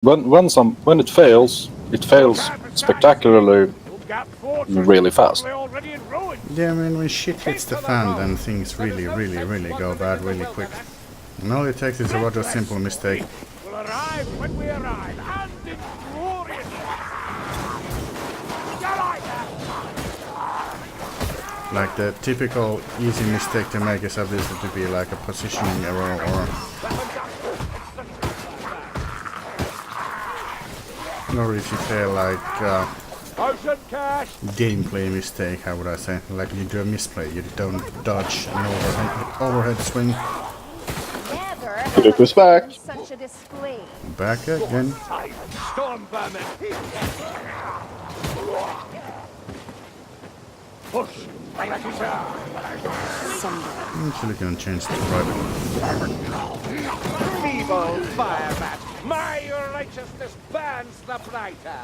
When it fails spectacularly really fast. Yeah, I mean, when shit hits the fan, then things really go bad really quick. And all it takes is a rather simple mistake. We'll arrive when we arrive, and inglorious. Like the typical easy mistake to make is obviously to be like a positioning error or if you fail like gameplay mistake, how would I say? Like you do a misplay, you don't dodge an overhead swing. It was back. Such a display. Back again. Storm vermin. Push. I'm actually gonna change the private. Feeble fire bat. My righteousness burns the brighter.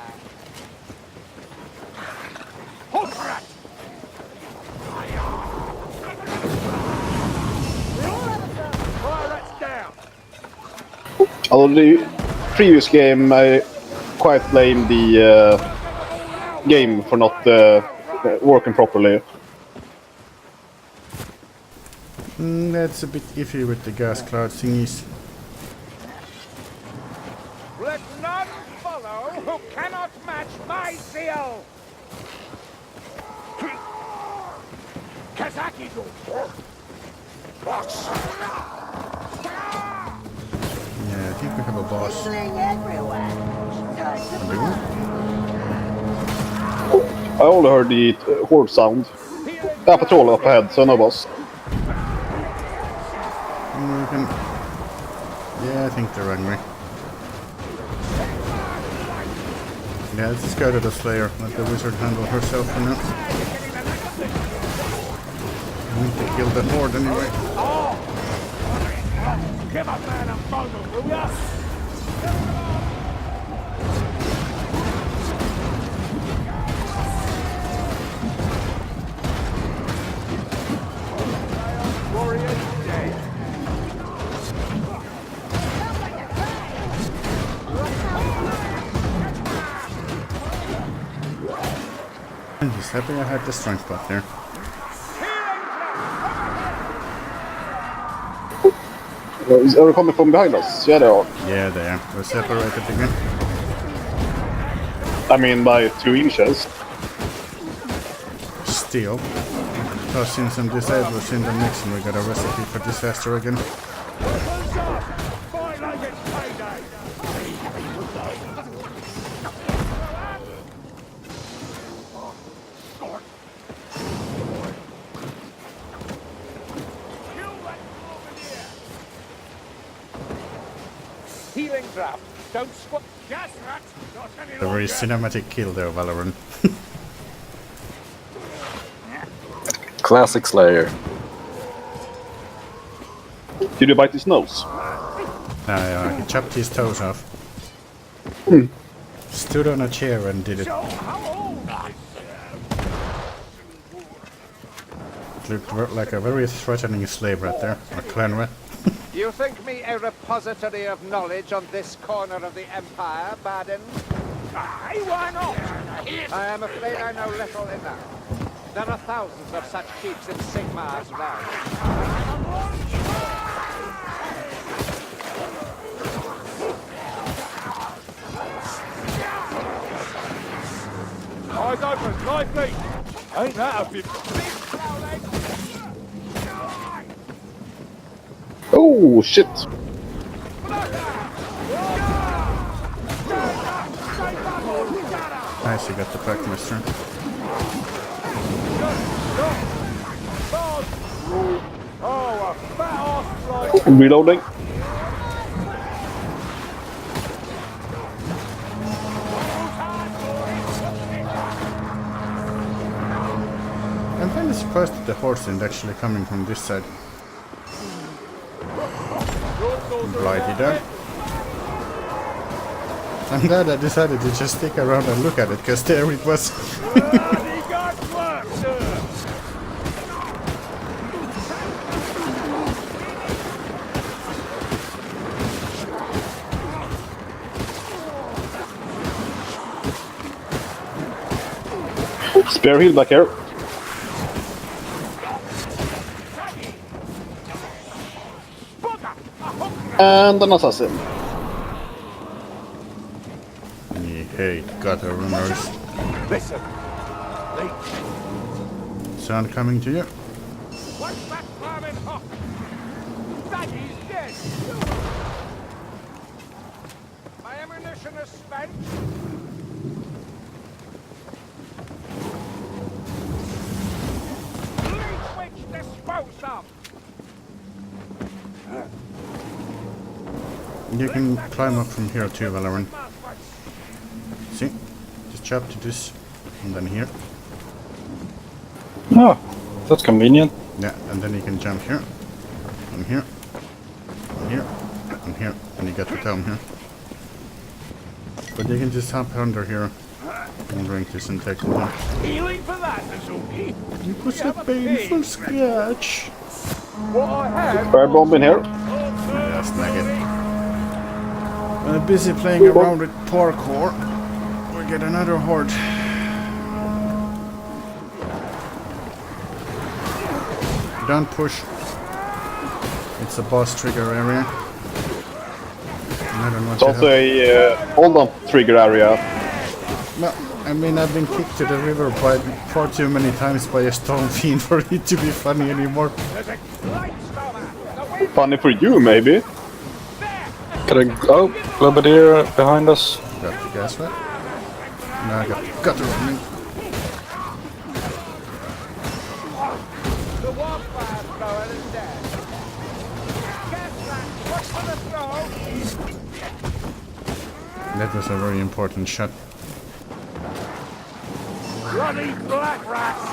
Horde. Pirates down. Although the previous game, I quite blamed the game for not working properly. That's a bit iffy with the gas cloud thingies. Let none follow who cannot match my zeal. Kazaki do. Yeah, I think we have a boss. Do I only heard the horde sound. Patrol up ahead, so no boss. Yeah, I think they're angry. Yeah, let's just go to the Slayer. Let the wizard handle herself for now. I need to kill the horde anyway. Give a man a bundle, will ya? Warriors dead. I'm just happy I had the strength buff there. Are they coming from behind us? Yeah, they are. Yeah, they are. We're separated again. I mean, by 2 inches. Still. Tossing some disablers in the mix and we got a recipe for disaster again. Fight like it's payday. Healing draft. Don't squat. Gas rat. Not any A very longer. cinematic kill there, Valorant. Classic Slayer. Did you bite his nose? He chopped his toes off. Stood on a chair and did it. Looked like a very threatening slave rat there, a clan rat. You think me a repository of knowledge on this corner of the Empire, Baden? Aye, why not? I am afraid I know little enough. There are thousands of such keeps in Sigmar's realm. Eyes open, lively! Ain't that a bit... Oh, shit. Nice, you got the back, mister. Oh, a fat ass like... Reloading. I'm kind of surprised that the horse isn't actually coming from this side. Blighty there. I'm glad I decided to just stick around and look at it, because there it was. Spare heal back here. And an assassin. You hate gutter runners. Listen. Sound coming to you. What's that flaming hot? Daddy's dead. My ammunition is spent. Lead witch dispose of. You can climb up from here too, Valorant. See? Just chop to this, and then here. Oh, that's convenient. Yeah, and then you can jump here, and here, and here, and here, and you get the down here. But you can just hop under here and drink this and take it down. Healing for that, Azuki. It was a painful scratch. What I have. Fire bomb in here. Yeah, snag it. I'm busy playing around with parkour. We get another horde. Don't push. It's a boss trigger area. I don't know what It's also a hold on trigger area. No, I mean I've been kicked to the river by far too many times by a stone fiend for it to be funny anymore. Funny for you, maybe. Can I? Oh, Globadier behind us. Got the gas right? No, I got gutter on me. The wildfire thrower is dead. Get that! What's for the throw? That was a very important shot. Bloody black rats!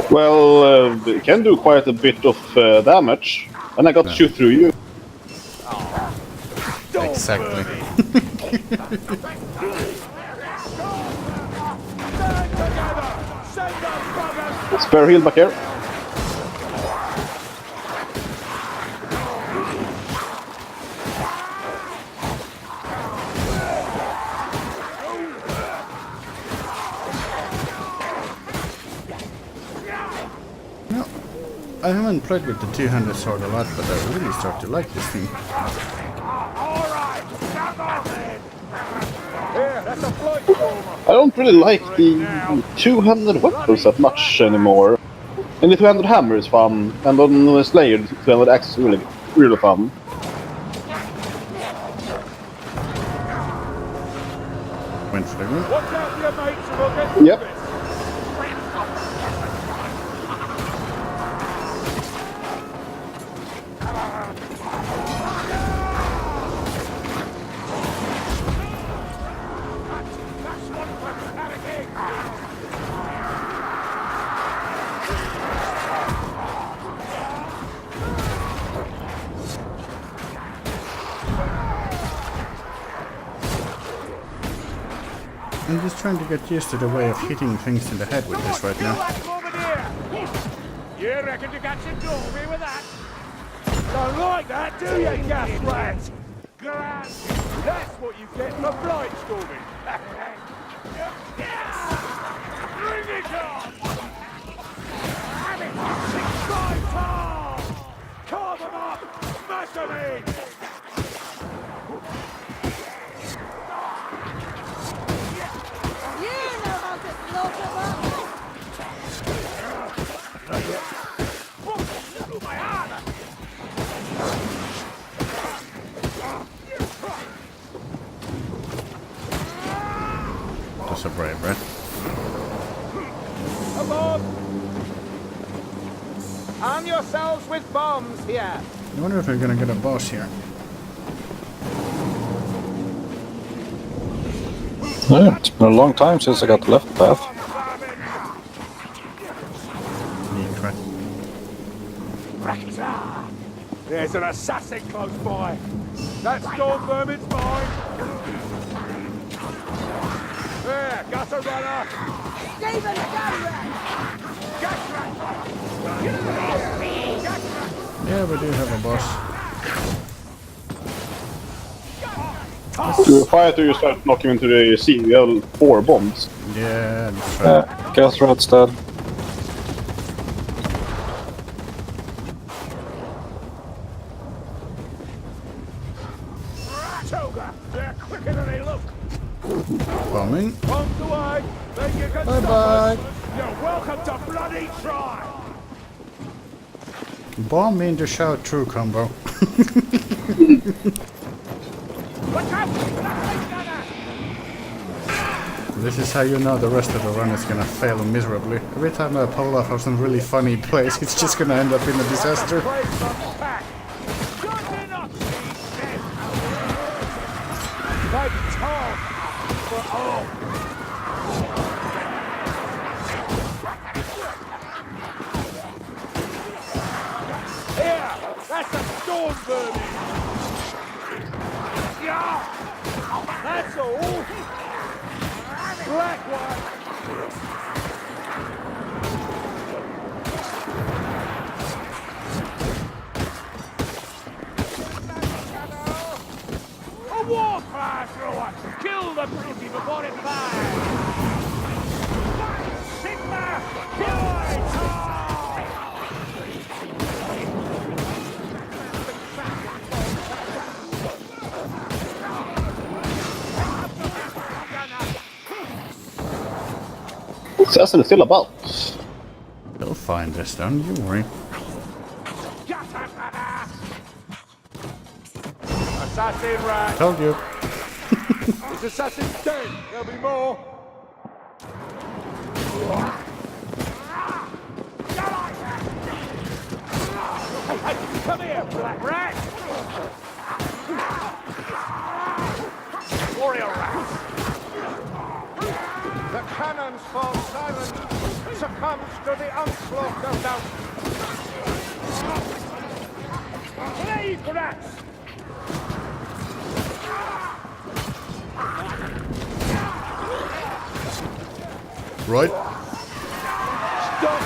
Well, it can do quite a bit of damage. And I got to shoot through you. Exactly. Spare heal back here. No, I haven't played with the two-handed sword a lot, but I really start to like this thing. I don't really like the two-handed weapons that much anymore. And the two-handed hammer is fun, and on the Slayer, the two-handed axe is really fun. Went for the room. Watch out for your mates and we'll get through Yep. this. I'm just trying to get used to the way of hitting things in the head with this right now. You reckon you got your jewelry with that? Don't like that, do you, gas rat? Grand. That's what you get for blight storming. Bring it on! Have it! Strike hard! Carve them up! Smash them in! You know how to slaughter them! My armor! That's a brave, right? A bomb! Arm yourselves with bombs here! I wonder if we're gonna get a boss here. Yeah, it's been a long time since I got the left path. Neat, right? There's an assassin close by. That storm vermin's mine. There, gutter runner. Stephen, Yeah, we do have a boss. You fire till you start knocking into the sea. You have 4 bombs. Yeah, that's right. Gas rat's dead. They're quicker than they look. Bombing. Bombs away. Then you can Bye-bye. You're welcome to bloody try. Bomb in the shout through combo. Look out! Blast gunner! This is how you know the rest of the run is gonna fail miserably. Every time I pull off some really funny plays, it's just gonna end up in a disaster. Play some back. Shut in up, these Like Tom for all. Here, that's a storm burning. Yeah, that's all. Black one. A war fire thrower! Kill the beauty before it flies! Sigma! Kill it! Assassin is still about. They'll find us, don't you worry. Assassin rat! Told you. This assassin's dead! There'll be more! Hey, come here, black rat! Warrior rat! The cannons fall silent, succumbs to the onslaught of doubt. Plague rats! Right? Stop!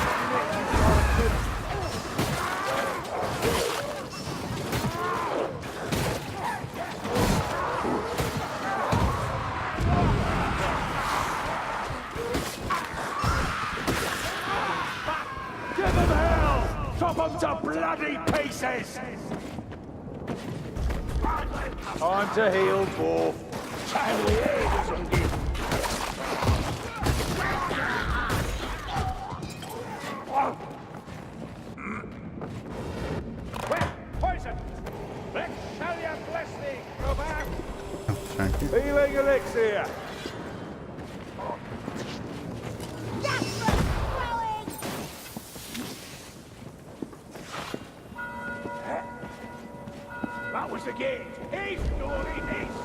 Give them hell! Chop them to bloody pieces! Time to heal, dwarf. Time to heal, poison! Let Shalia bless thee, go back! Thank you. Healing elixir! That was the gate! East, Dory, east!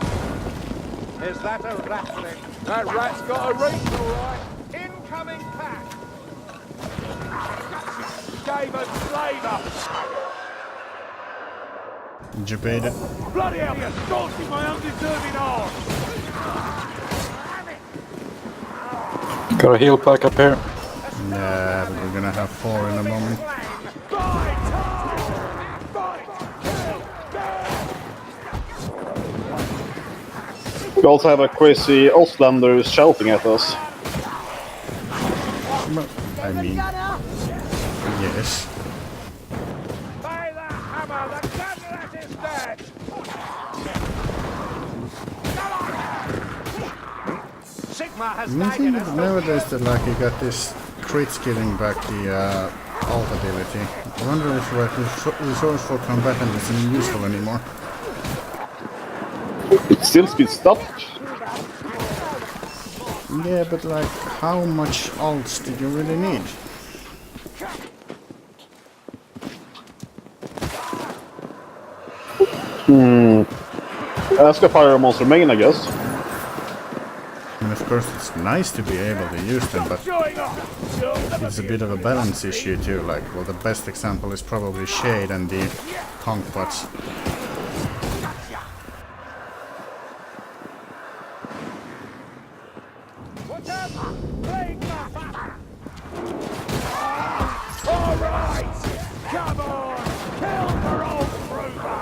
Is that a ratling? That rat's got a reach, all right! Incoming pack! Gave us flavour! Jabeda. Bloody hell, you're scorching my undeserving arm! Got a heal pack up here. Nah, but we're gonna have 4 in a moment. Fight! Fight! We also have a crazy Ostlander shouting at us. I mean, Gunner! yes. By the hammer, the gunlet is dead! Sigma has I died think in a nowadays that like you got this crits killing back the alt ability. I wonder if like resourceful combatant isn't useful anymore. It still speeds stuff. Yeah, but like how much alts did you really need? Ask a fire monster main, I guess. And of course it's nice to be able to use them, but showing off! it's a bit of a balance issue too. Like, well, the best example is probably Shade and the conch bots. What's up? Plague map! All right! Come on! Kill for old Kruber!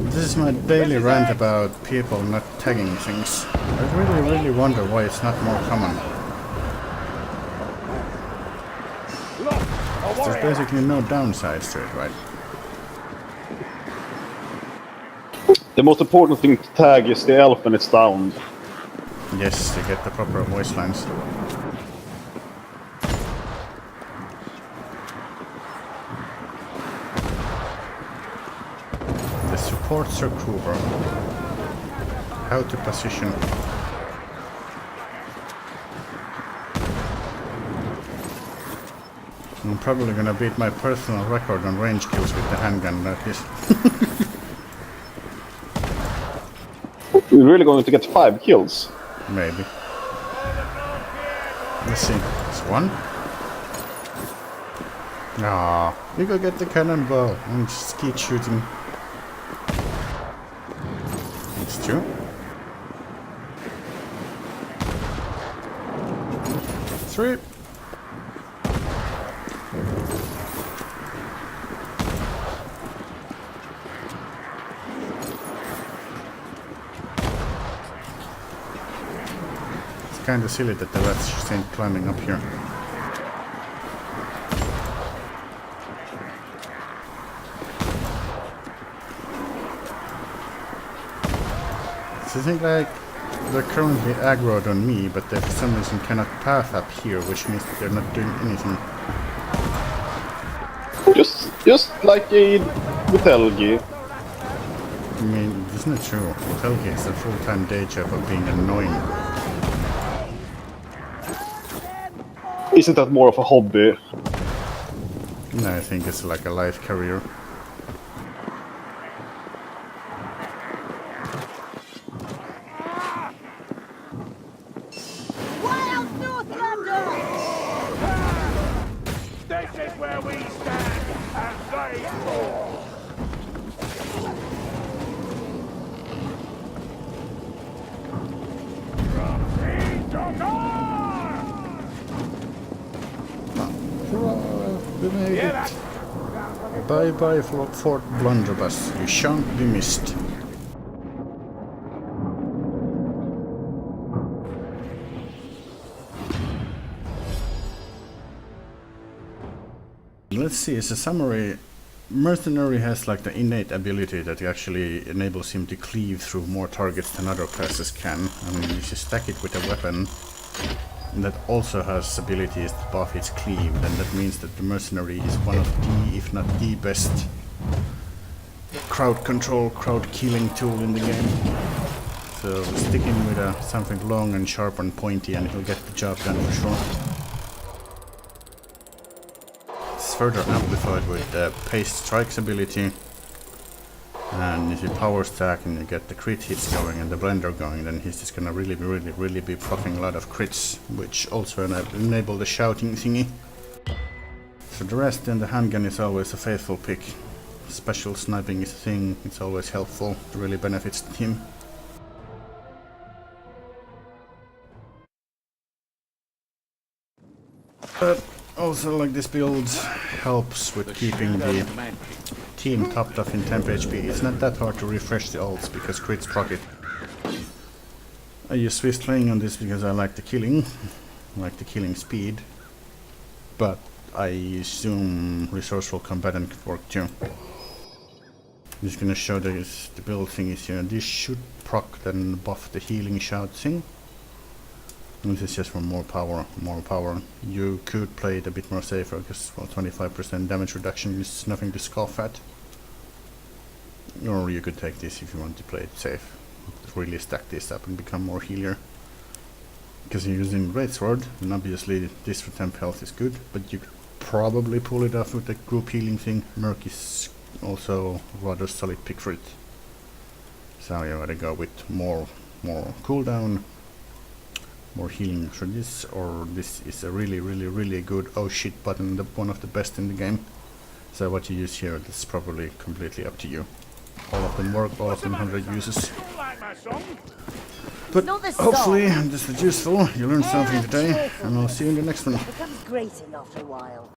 This is my daily rant about people not tagging things. I really wonder why it's not more common. There's basically no downsides to it, right? The most important thing to tag is the elf when it's down. Yes, to get the proper voice lines. The supports are Kruber. How to position. I'm probably gonna beat my personal record on range kills with the handgun like this. We're really going to get 5 kills. Maybe. Let's see. It's 1. Ah, you go get the cannonball and just keep shooting. It's 2. 3. Kind of silly that the rats just ain't climbing up here. So I think like they're currently aggroed on me, but they for some reason cannot path up here, which means that they're not doing anything. Just like a Vitelgi. I mean, isn't it true? Telgi is a full-time day job of being annoying. Isn't that more of a hobby? No, I think it's like a life career. Wild Northlander! This is where we stand and they fall. We made it. Bye bye Fort Blunderbuss. You shan't be missed. Let's see, as a summary, Mercenary has like the innate ability that actually enables him to cleave through more targets than other classes can. I mean, if you stack it with a weapon that also has abilities to buff its cleave, then that means that the Mercenary is one of the, if not the best, crowd control, crowd killing tool in the game. So stick him with something long and sharp and pointy and he'll get the job done for sure. It's further amplified with the Paste Strikes ability. And if you power stack and you get the crit hits going and the blender going, then he's just gonna really be proccing a lot of crits, which also enable the shouting thingy. For the rest, then the handgun is always a faithful pick. Special sniping is a thing, it's always helpful, it really benefits the team. But also, like, this build helps with keeping the team topped off in temp HP. It's not that hard to refresh the ults because crits proc it. I use Swift Slaying on this because I like the killing speed, but I assume Resourceful Combatant can work too. I'm just gonna show the build thingies here. This should proc then buff the healing shout thing. This is just for more power. You could play it a bit more safer because, well, 25% damage reduction is nothing to scoff at. Or you could take this if you want to play it safe. Really stack this up and become more healer. Because you're using Greatsword, and obviously this for temp health is good, but you could probably pull it off with the group healing thing. Merc is also rather solid pick for it. So you gotta go with more cooldown, more healing for this, or this is a really good oh shit button, one of the best in the game. So what you use here, that's probably completely up to you. All of them work, all of them 100 uses. But hopefully this was useful, you learned something today, and I'll see you in the next one. It becomes grating after a while.